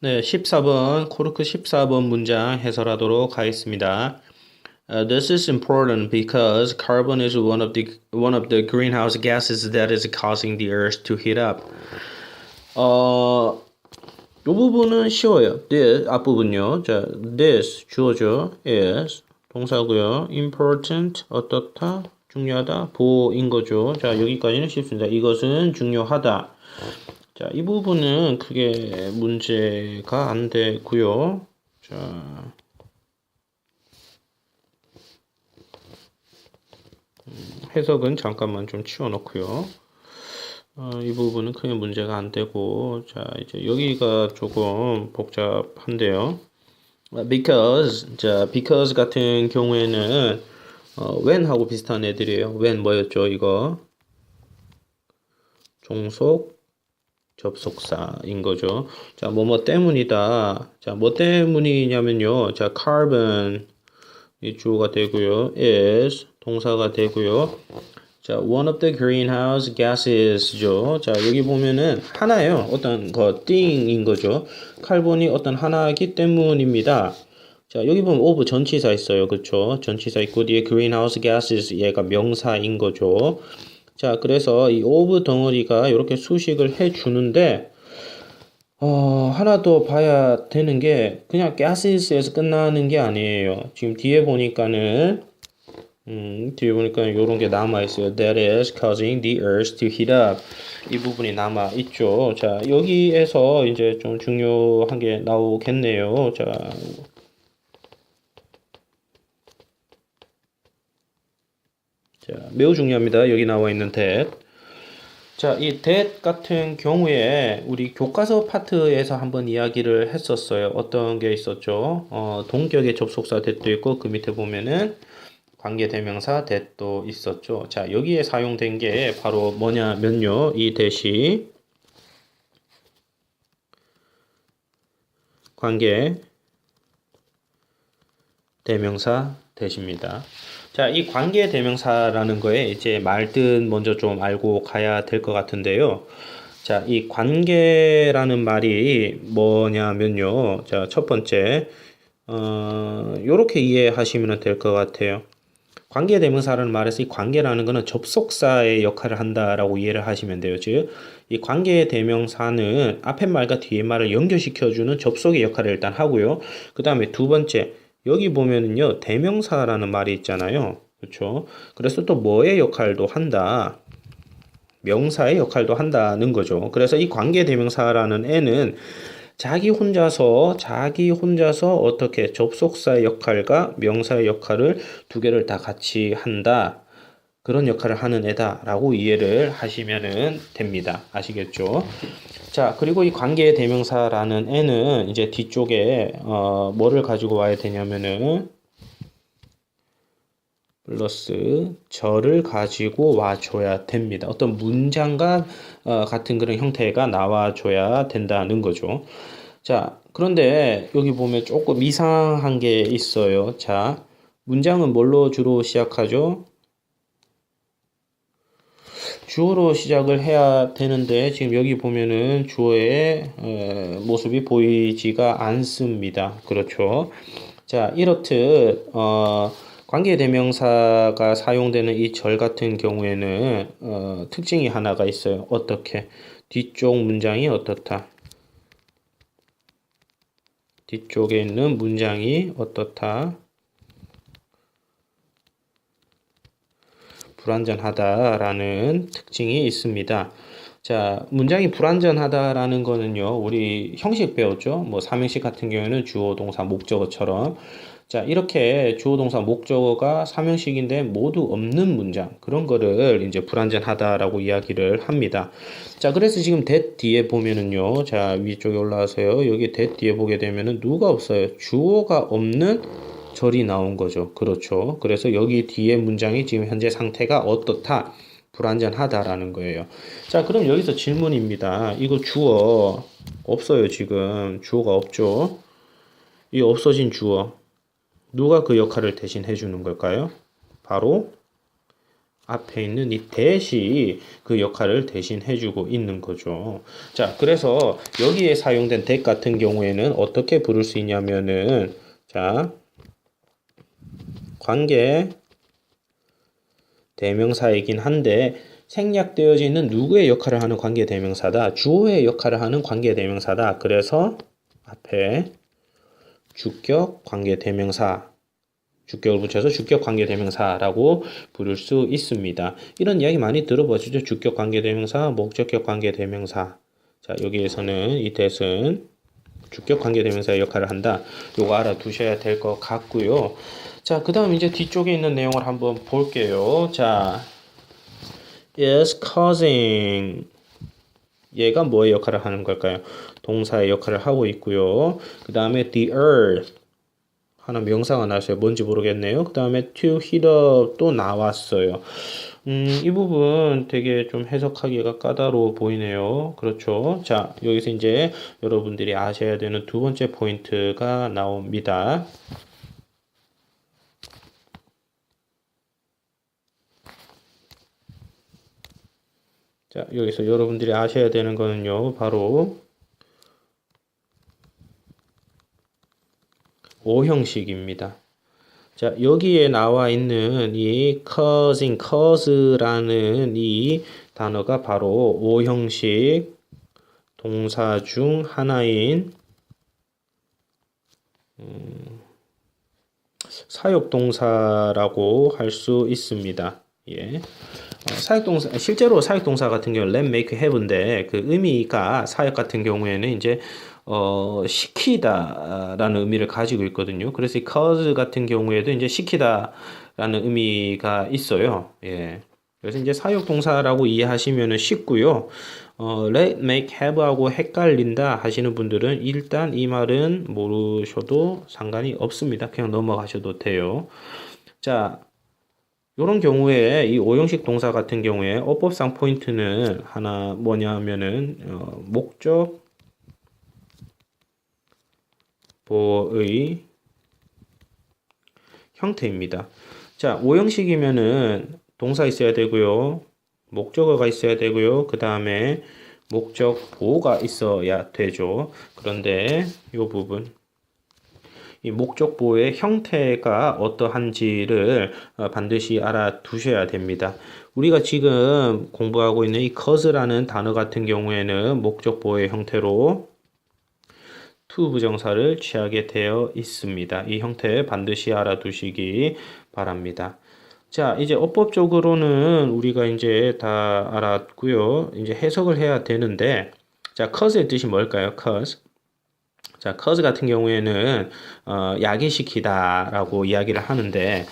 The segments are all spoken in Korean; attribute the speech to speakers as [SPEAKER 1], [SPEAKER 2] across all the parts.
[SPEAKER 1] 네, 14번, 코르크 14번 문장 해설하도록 하겠습니다. This is important because carbon is one of the greenhouse gases that is causing the earth to heat up. 요 부분은 쉬워요. This 앞부분요. 자, this 주어죠. is 동사고요. important 어떻다 중요하다 보인 거죠. 자, 여기까지는 쉽습니다. 이것은 중요하다. 자, 이 부분은 크게 문제가 안 되고요. 자, 해석은 잠깐만 좀 치워놓고요. 이 부분은 크게 문제가 안 되고, 자, 이제 여기가 조금 복잡한데요. because 같은 경우에는 when하고 비슷한 애들이에요. when 뭐였죠, 이거? 종속 접속사인 거죠. 자, 뭐뭐 때문이다. 자, 뭐 때문이냐면요. 자, carbon 이 주어가 되고요. is 동사가 되고요. 자, one of the greenhouse gases죠. 자, 여기 보면은 하나예요. 어떤 거 thing인 거죠. 칼본이 어떤 하나이기 때문입니다. 자, 여기 보면 of 전치사 있어요. 그쵸? 전치사 있고 뒤에 greenhouse gases 얘가 명사인 거죠. 자, 그래서 이 of 덩어리가 이렇게 수식을 해 주는데 하나 더 봐야 되는 게 그냥 gases에서 끝나는 게 아니에요. 지금 뒤에 보니까는 요런 게 남아 있어요. That is causing the earth to heat up. 이 부분이 남아 있죠. 자, 여기에서 이제 좀 중요한 게 나오겠네요. 자, 매우 중요합니다. 여기 나와 있는 that. 자, 이 that 같은 경우에 우리 교과서 파트에서 한번 이야기를 했었어요. 어떤 게 있었죠? 동격의 접속사 that도 있고 그 밑에 보면은 관계대명사 that도 있었죠. 자, 여기에 사용된 게 바로 뭐냐면요. 이 that이 관계대명사 that입니다. 자, 이 관계대명사라는 거에 이제 말뜻 먼저 좀 알고 가야 될 것 같은데요. 자, 이 관계라는 말이 뭐냐면요. 자, 첫 번째, 요렇게 이해하시면 될 것 같아요. 관계대명사라는 말에서 이 관계라는 것은 접속사의 역할을 한다라고 이해를 하시면 돼요. 즉, 이 관계대명사는 앞에 말과 뒤에 말을 연결시켜주는 접속의 역할을 일단 하고요. 그 다음에 두 번째, 여기 보면은요, 대명사라는 말이 있잖아요. 그렇죠? 그래서 또 뭐의 역할도 한다. 명사의 역할도 한다는 거죠. 그래서 이 관계대명사라는 애는 자기 혼자서 어떻게 접속사의 역할과 명사의 역할을 두 개를 다 같이 한다. 그런 역할을 하는 애다라고 이해를 하시면 됩니다. 아시겠죠? 자, 그리고 이 관계 대명사라는 애는 이제 뒤쪽에 뭐를 가지고 와야 되냐면은 플러스 절을 가지고 와줘야 됩니다. 어떤 문장과 같은 그런 형태가 나와줘야 된다는 거죠. 자, 그런데 여기 보면 조금 이상한 게 있어요. 자, 문장은 뭘로 주로 시작하죠? 주어로 시작을 해야 되는데 지금 여기 보면은 주어의 모습이 보이지가 않습니다. 그렇죠? 자, 이렇듯 관계대명사가 사용되는 이 절 같은 경우에는 특징이 하나가 있어요. 어떻게? 뒤쪽 문장이 어떻다? 뒤쪽에 있는 문장이 어떻다? 불완전하다라는 특징이 있습니다. 자, 문장이 불완전하다라는 거는요, 우리 형식 배웠죠? 뭐, 삼형식 같은 경우에는 주어, 동사, 목적어처럼. 자, 이렇게 주어, 동사, 목적어가 삼형식인데 모두 없는 문장. 그런 거를 이제 불완전하다라고 이야기를 합니다. 자, 그래서 지금 that 뒤에 보면은요, 자, 위쪽에 올라와서요, 여기 that 뒤에 보게 되면은 누가 없어요? 주어가 없는 절이 나온 거죠. 그렇죠. 그래서 여기 뒤에 문장이 지금 현재 상태가 어떻다? 불완전하다라는 거예요. 자, 그럼 여기서 질문입니다. 이거 주어 없어요, 지금. 주어가 없죠. 이 없어진 주어. 누가 그 역할을 대신 해주는 걸까요? 바로 앞에 있는 이 that이 그 역할을 대신해주고 있는 거죠. 자, 그래서 여기에 사용된 that 같은 경우에는 어떻게 부를 수 있냐면은, 자, 관계 대명사이긴 한데 생략되어지는 누구의 역할을 하는 관계 대명사다. 주어의 역할을 하는 관계 대명사다. 그래서 앞에 주격 관계 대명사, 주격을 붙여서 주격 관계 대명사라고 부를 수 있습니다. 이런 이야기 많이 들어보시죠. 주격 관계 대명사, 목적격 관계 대명사. 자, 여기에서는 이 that은 주격 관계 대명사의 역할을 한다. 요거 알아두셔야 될 것 같고요. 자, 그 다음 이제 뒤쪽에 있는 내용을 한번 볼게요. 자, is causing. 얘가 뭐의 역할을 하는 걸까요? 동사의 역할을 하고 있고요. 그 다음에 the earth. 하나 명사가 나왔어요. 뭔지 모르겠네요. 그 다음에 to heat up 또 나왔어요. 이 부분 되게 좀 해석하기가 까다로워 보이네요. 그렇죠. 자, 여기서 이제 여러분들이 아셔야 되는 두 번째 포인트가 나옵니다. 자, 여기서 여러분들이 아셔야 되는 거는요, 바로 오형식입니다. 자, 여기에 나와 있는 이 causing, cause라는 이 단어가 바로 오형식 동사 중 하나인 사역동사라고 할 수 있습니다. 예. 사역동사, 실제로 사역동사 같은 경우는 let, make, have인데 그 의미가 사역 같은 경우에는 이제 시키다라는 의미를 가지고 있거든요. 그래서 이 cause 같은 경우에도 이제 시키다라는 의미가 있어요. 예. 그래서 이제 사역동사라고 이해하시면은 쉽고요. let, make, have하고 헷갈린다 하시는 분들은 일단 이 말은 모르셔도 상관이 없습니다. 그냥 넘어가셔도 돼요. 자, 이런 경우에 이 오형식 동사 같은 경우에 어법상 포인트는 하나 뭐냐면은 목적 보의 형태입니다. 자, 오형식이면은 동사 있어야 되고요. 목적어가 있어야 되고요. 그 다음에 목적 보호가 있어야 되죠. 그런데 이 부분 이 목적 보호의 형태가 어떠한지를 반드시 알아두셔야 됩니다. 우리가 지금 공부하고 있는 이 cause라는 단어 같은 경우에는 목적 보호의 형태로 to 부정사를 취하게 되어 있습니다. 이 형태 반드시 알아두시기 바랍니다. 자, 이제 어법적으로는 우리가 이제 다 알았고요. 이제 해석을 해야 되는데, 자, cause의 뜻이 뭘까요? cause. 자, cause 같은 경우에는 야기시키다라고 이야기를 하는데,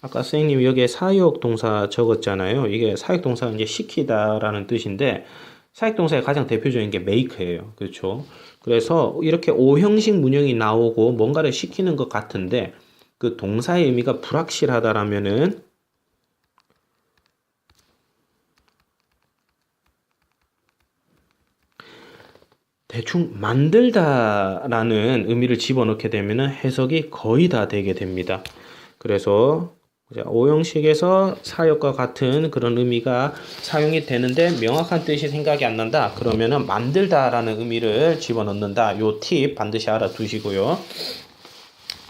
[SPEAKER 1] 아까 선생님이 여기에 사역 동사 적었잖아요. 이게 사역 동사가 이제 시키다라는 뜻인데, 사역 동사의 가장 대표적인 게 make예요. 그렇죠? 그래서 이렇게 오형식 문형이 나오고 뭔가를 시키는 것 같은데, 그 동사의 의미가 불확실하다라면은 대충 만들다라는 의미를 집어넣게 되면 해석이 거의 다 되게 됩니다. 그래서 오형식에서 사역과 같은 그런 의미가 사용이 되는데 명확한 뜻이 생각이 안 난다. 그러면은 만들다라는 의미를 집어넣는다. 요 팁 반드시 알아두시고요.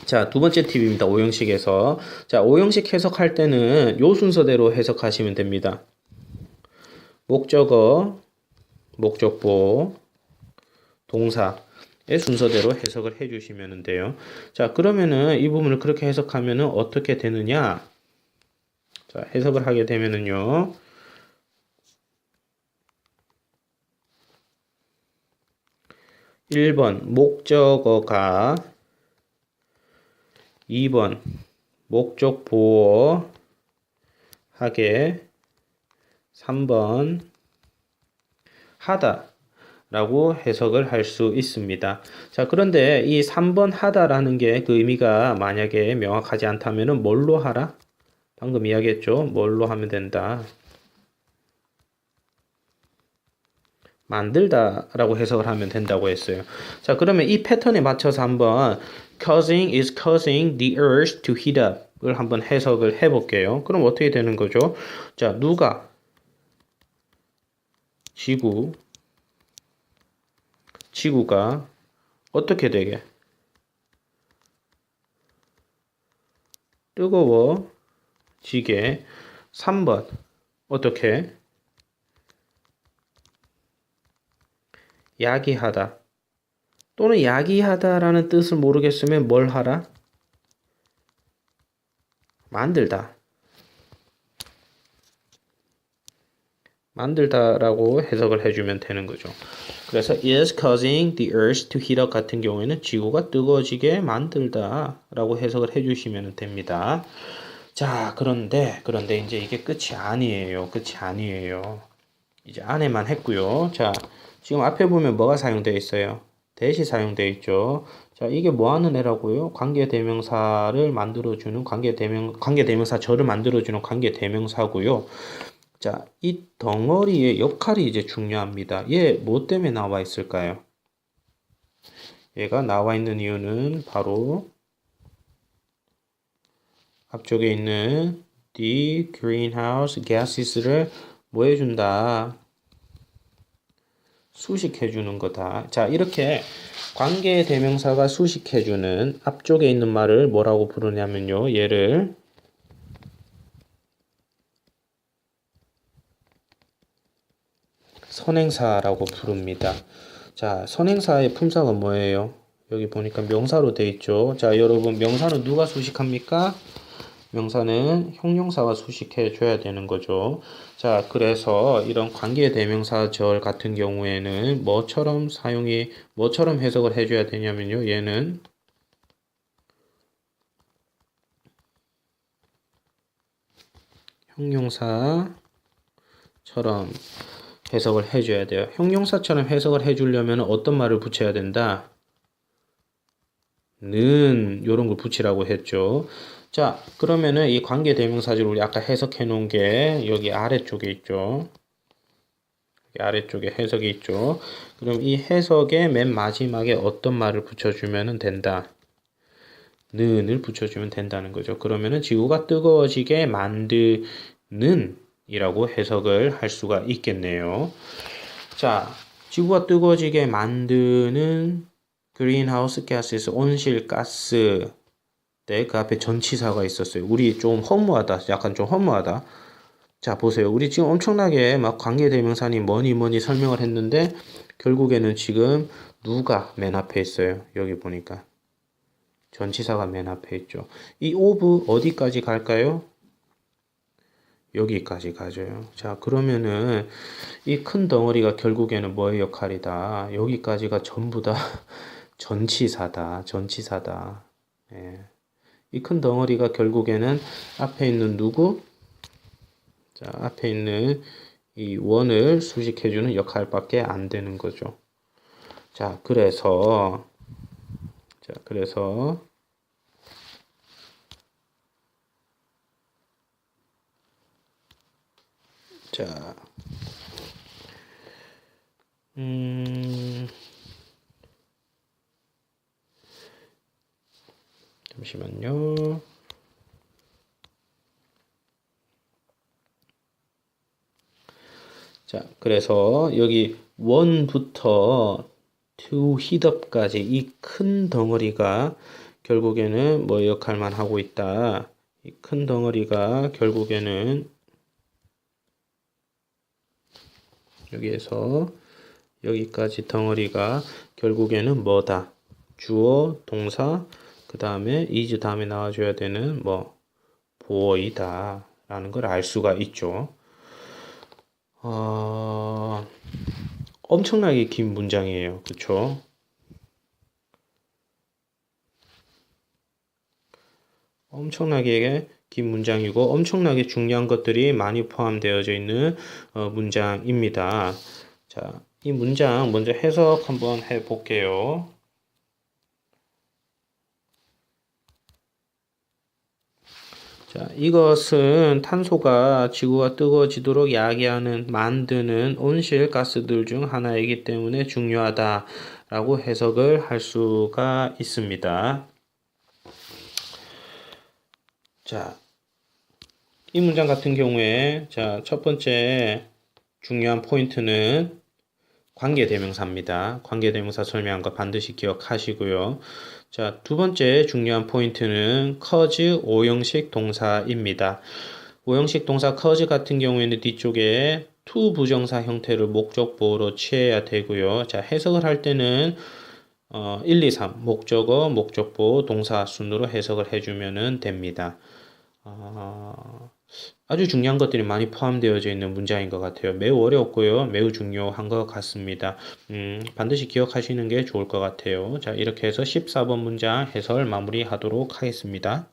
[SPEAKER 1] 자, 두 번째 팁입니다. 오형식에서. 자, 오형식 해석할 때는 요 순서대로 해석하시면 됩니다. 목적어, 목적보, 동사의 순서대로 해석을 해주시면 돼요. 자, 그러면은 이 부분을 그렇게 해석하면은 어떻게 되느냐? 자, 해석을 하게 되면은요. 1번 목적어가 2번 목적 보어 하게 3번 하다 라고 해석을 할 수 있습니다. 자, 그런데 이 3번 하다라는 게 그 의미가 만약에 명확하지 않다면은 뭘로 하라? 방금 이야기했죠? 뭘로 하면 된다? 만들다 라고 해석을 하면 된다고 했어요. 자, 그러면 이 패턴에 맞춰서 한번 causing is causing the earth to heat up. 한번 해석을 해볼게요. 그럼 어떻게 되는 거죠? 자, 누가 지구가 어떻게 되게 뜨거워지게 3번 어떻게 야기하다 또는 야기하다라는 뜻을 모르겠으면 뭘 하라? 만들다라고 해석을 해주면 되는 거죠. 그래서 is causing the earth to heat up 같은 경우에는 지구가 뜨거워지게 만들다라고 해석을 해주시면 됩니다. 자, 그런데 이제 이게 끝이 아니에요. 이제 안에만 했고요. 자, 지금 앞에 보면 뭐가 사용되어 있어요? 대시 사용되어 있죠. 자, 이게 뭐 하는 애라고요? 관계대명사를 만들어주는 관계대명사절을 만들어주는 관계대명사고요. 자, 이 덩어리의 역할이 이제 중요합니다. 얘 뭐 때문에 나와 있을까요? 얘가 나와 있는 이유는 바로 앞쪽에 있는 the greenhouse gases를 뭐 해준다? 수식해주는 거다. 자, 이렇게 관계대명사가 수식해주는 앞쪽에 있는 말을 뭐라고 부르냐면요. 얘를 선행사라고 부릅니다. 자, 선행사의 품사가 뭐예요? 여기 보니까 명사로 돼 있죠. 자, 여러분 명사는 누가 수식합니까? 명사는 형용사가 수식해 줘야 되는 거죠. 자, 그래서 이런 관계대명사절 같은 경우에는 뭐처럼 해석을 해줘야 되냐면요. 얘는 형용사처럼 해석을 해줘야 돼요. 형용사처럼 해석을 해주려면 어떤 말을 붙여야 된다? 는 이런 걸 붙이라고 했죠. 자, 그러면은 이 관계대명사절 우리 아까 해석해 놓은 게 여기 아래쪽에 있죠. 여기 아래쪽에 해석이 있죠. 그럼 이 해석의 맨 마지막에 어떤 말을 붙여주면 된다? 는을 붙여주면 된다는 거죠. 그러면은 지구가 뜨거워지게 만드는 이라고 해석을 할 수가 있겠네요. 자, 지구가 뜨거워지게 만드는 그린하우스 가스에서 온실가스 때 그 앞에 전치사가 있었어요. 우리 좀 허무하다. 약간 좀 허무하다. 자, 보세요. 우리 지금 엄청나게 막 관계대명사니 뭐니 설명을 했는데 결국에는 지금 누가 맨 앞에 있어요. 여기 보니까. 전치사가 맨 앞에 있죠. 이 of 어디까지 갈까요? 여기까지 가져요. 자, 그러면은 이 큰 덩어리가 결국에는 뭐의 역할이다? 여기까지가 전부 다 전치사다. 예. 이 큰 덩어리가 결국에는 앞에 있는 누구? 자, 앞에 있는 이 원을 수식해주는 역할밖에 안 되는 거죠. 자, 그래서 자, 잠시만요. 자, 그래서 여기 원부터 to heat up까지 이 큰 덩어리가 결국에는 뭐 역할만 하고 있다. 이 큰 덩어리가 결국에는 여기에서 여기까지 덩어리가 결국에는 뭐다? 주어, 동사, 그 다음에 is 다음에 나와줘야 되는 뭐 보어이다 라는 걸 알 수가 있죠. 엄청나게 긴 문장이에요. 그쵸? 엄청나게 긴 문장이고 엄청나게 중요한 것들이 많이 포함되어져 있는 문장입니다. 자, 이 문장 먼저 해석 한번 해볼게요. 자, 이것은 탄소가 지구가 뜨거워지도록 만드는 온실가스들 중 하나이기 때문에 중요하다라고 해석을 할 수가 있습니다. 자, 이 문장 같은 경우에 자, 첫 번째 중요한 포인트는 관계대명사입니다. 관계대명사 설명한 거 반드시 기억하시고요. 자, 두 번째 중요한 포인트는 cause 5형식 동사입니다. 5형식 동사 cause 같은 경우에는 뒤쪽에 to 부정사 형태를 목적보호로 취해야 되고요. 자, 해석을 할 때는 1, 2, 3 목적어, 목적보, 동사 순으로 해석을 해주면 됩니다. 아주 중요한 것들이 많이 포함되어져 있는 문장인 것 같아요. 매우 어렵고요. 매우 중요한 것 같습니다. 반드시 기억하시는 게 좋을 것 같아요. 자, 이렇게 해서 14번 문장 해설 마무리하도록 하겠습니다.